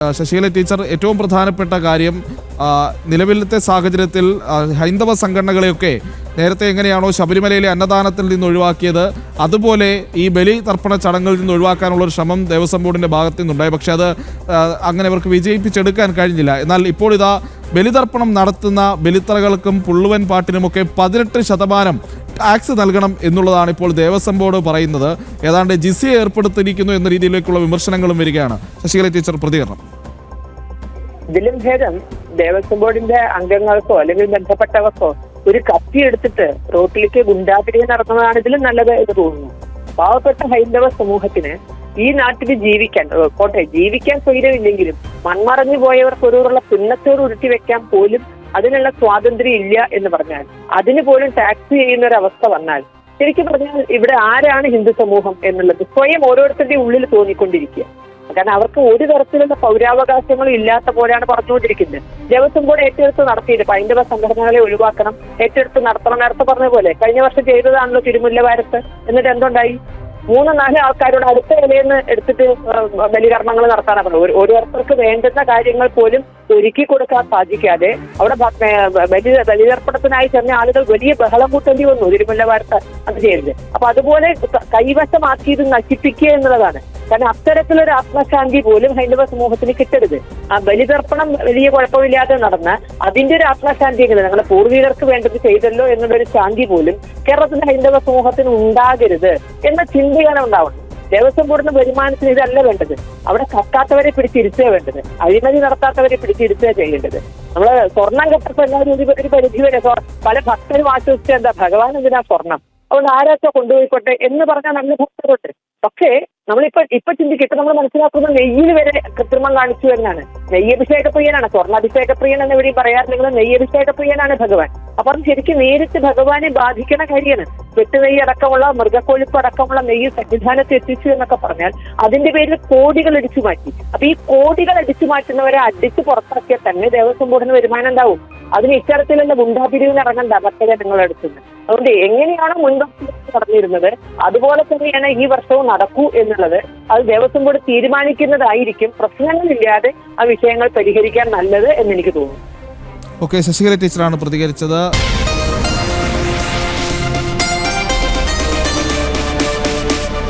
Sasikala teacher, ഏറ്റവും പ്രധാനപ്പെട്ട കാര്യം നിലവിലത്തെ സാഹചര്യത്തിൽ ഹൈന്ദവ സംഘടനകളെയൊക്കെ നേരത്തെ എങ്ങനെയാണോ ശബരിമലയിലെ അന്നദാനത്തിൽ നിന്ന് ഒഴിവാക്കിയത് അതുപോലെ ഈ ബലി തർപ്പണ ചടങ്ങിൽ നിന്ന് ഒഴിവാക്കാനുള്ളൊരു ശ്രമം ദേവസ്വം ബോർഡിൻ്റെ ഭാഗത്തു നിന്നുണ്ടായി. പക്ഷേ അത് അങ്ങനെ അവർക്ക് വിജയിപ്പിച്ചെടുക്കാൻ കഴിഞ്ഞില്ല. എന്നാൽ ഇപ്പോൾ ഇതാ ബലിതർപ്പണം നടത്തുന്ന ബലിത്തറകൾക്കും പുള്ളുവൻ പാട്ടിനുമൊക്കെ 18% ടാക്സ് നൽകണം എന്നുള്ളതാണ് ഇപ്പോൾ ദേവസ്വം ബോർഡ് പറയുന്നത്. ഏതാണ്ട് ജിസിയെ ഏർപ്പെടുത്തിയിരിക്കുന്നു എന്ന രീതിയിലേക്കുള്ള വിമർശനങ്ങളും വരികയാണ്. ശശികല ടീച്ചർ, പ്രതികരണം. ഇതിലും ഭേദം ദേവസ്വം ബോർഡിന്റെ അംഗങ്ങൾക്കോ അല്ലെങ്കിൽ ബന്ധപ്പെട്ടവർക്കോ ഒരു കത്തി എടുത്തിട്ട് റോട്ടിലേക്ക് ഗുണ്ടാപിരിയെ നടത്തുന്നതാണ് ഇതിലും നല്ലത് എന്ന് തോന്നുന്നു. പാവപ്പെട്ട ഹൈന്ദവ സമൂഹത്തിന് ഈ നാട്ടിൽ ജീവിക്കാൻ സ്വൈരമില്ലെങ്കിലും മൺമറഞ്ഞു പോയവർക്ക് ഒരുള്ള പിണ്ണത്തോട് ഉരുട്ടി വെക്കാൻ പോലും അതിനുള്ള സ്വാതന്ത്ര്യം ഇല്ല എന്ന് പറഞ്ഞാൽ, അതിന് പോലും ടാക്സ് ചെയ്യുന്ന ഒരു അവസ്ഥ വന്നാൽ, ശരിക്കും പറഞ്ഞാൽ ഇവിടെ ആരാണ് ഹിന്ദു സമൂഹം എന്നുള്ളത് സ്വയം ഓരോരുത്തരുടെയും ഉള്ളിൽ തോന്നിക്കൊണ്ടിരിക്കുക. കാരണം അവർക്ക് ഒരു തരത്തിലുള്ള പൗരാവകാശങ്ങളും ഇല്ലാത്ത പോലെയാണ് പറഞ്ഞുകൊണ്ടിരിക്കുന്നത്. ദേവസ്വം ബോർഡ് ഏറ്റെടുത്ത് നടത്തിയിട്ട് ഹൈന്ദവ സംഘടനകളെ ഒഴിവാക്കണം, ഏറ്റെടുത്ത് നടത്തണം. നേരത്തെ പറഞ്ഞ പോലെ കഴിഞ്ഞ വർഷം ചെയ്തതാണല്ലോ തിരുമുല്ല വാരത്ത്. എന്നിട്ട് എന്തുണ്ടായി? 3-4 ആൾക്കാരോട് അടുത്ത ഇലയെന്ന് എടുത്തിട്ട് ബലികർമ്മങ്ങൾ നടത്താനാണ് പറഞ്ഞത്. ഓരോരുത്തർക്ക് വേണ്ടുന്ന കാര്യങ്ങൾ പോലും ഒരുക്കി കൊടുക്കാൻ സാധിക്കാതെ അവിടെ ബലിതർപ്പണത്തിനായി ചെന്ന ആളുകൾ വലിയ ബഹളം കൂട്ടേണ്ടി വന്നു തിരുമുല്ല വാരത്ത് അത് ചെയ്തത്. അപ്പൊ അതുപോലെ കൈവശമാക്കി ഇത് നശിപ്പിക്കുക എന്നുള്ളതാണ്. കാരണം അത്തരത്തിലൊരു ആത്മശാന്തി പോലും ഹൈന്ദവ സമൂഹത്തിന് കിട്ടരുത്. ആ ബലിതർപ്പണം വലിയ കുഴപ്പമില്ലാതെ നടന്ന അതിന്റെ ഒരു ആത്മശാന്തി എങ്ങനെ ഞങ്ങളുടെ പൂർവികർക്ക് വേണ്ടത് ചെയ്തല്ലോ എന്നുള്ളൊരു ശാന്തി പോലും കേരളത്തിലെ ഹൈന്ദവ സമൂഹത്തിന് ഉണ്ടാകരുത് എന്ന ചിന്തയാണ് ഉണ്ടാവുന്നത്. ദേവസ്വം ബോർഡിന്റെ വരുമാനത്തിന് ഇതല്ല വേണ്ടത്. അവിടെ കക്കാത്തവരെ പിടിച്ചിരുത്തുക വേണ്ടത്, അഴിമതി നടത്താത്തവരെ പിടിച്ചിരുത്തുക ചെയ്യേണ്ടത്. നമ്മള് സ്വർണം കെട്ടപ്പോ എല്ലാവരും ഒരു പരിധി വരെ പല ഭക്തരും ആശ്വസിച്ച എന്താ ഭഗവാൻ എന്തിനാ സ്വർണം, അതുകൊണ്ട് ആരാച്ചാ കൊണ്ടുപോയിക്കോട്ടെ എന്ന് പറഞ്ഞാൽ നല്ല ഭക്തരുണ്ട്. പക്ഷേ ഇപ്പൊ ചിന്തിക്കിട്ട് നമ്മൾ മനസ്സിലാക്കുന്നത് നെയ്യിൽ വരെ കൃത്രിമം കാണിച്ചു എന്നാണ്. നെയ്യഭിഷേക പ്രിയനാണ്, സ്വർണ്ണാഭിഷേക പ്രിയൻ എന്ന് എവിടെയും പറയാറില്ലെങ്കിൽ നെയ്യഭിഷേക പ്രിയനാണ് ഭഗവാൻ. അപ്പൊ അത് ശരിക്കും നേരിട്ട് ഭഗവാനെ ബാധിക്കണ കാര്യമാണ്. വെട്ടുനെയ്യ് അടക്കമുള്ള മൃഗക്കൊഴുപ്പ് അടക്കമുള്ള നെയ്യ് സന്നിധാനത്ത് എത്തിച്ചു എന്നൊക്കെ പറഞ്ഞാൽ അതിന്റെ പേരിൽ കോടികൾ അടിച്ചു മാറ്റി. അപ്പൊ ഈ കോടികൾ അടിച്ചു മാറ്റുന്നവരെ അടിച്ചു പുറത്താക്കിയാൽ തന്നെ ദേവസ്വം ബോർഡിന് വരുമാനം ഉണ്ടാവും. അതിന് ഇത്തരത്തിലുള്ള ഗുണ്ടാപിരിവിന് ഇറങ്ങണ്ട ഭക്തജനങ്ങളുടെ അടുത്തുനിന്ന്. അതുകൊണ്ട് എങ്ങനെയാണോ മുൻപ് നടന്നിരുന്നത് അതുപോലെ തന്നെയാണ് ഈ വർഷവും നടക്കൂ എന്നുള്ളത് അത് ദേവസ്വം ബോർഡ് തീരുമാനിക്കുന്നതായിരിക്കും. പ്രശ്നങ്ങളില്ലാതെ ആ വിഷയങ്ങൾ പരിഹരിക്കാൻ നല്ലത് എന്ന് എനിക്ക് തോന്നുന്നു. ഓക്കെ, ശശികല ടീച്ചറാണ് പ്രതികരിച്ചത്.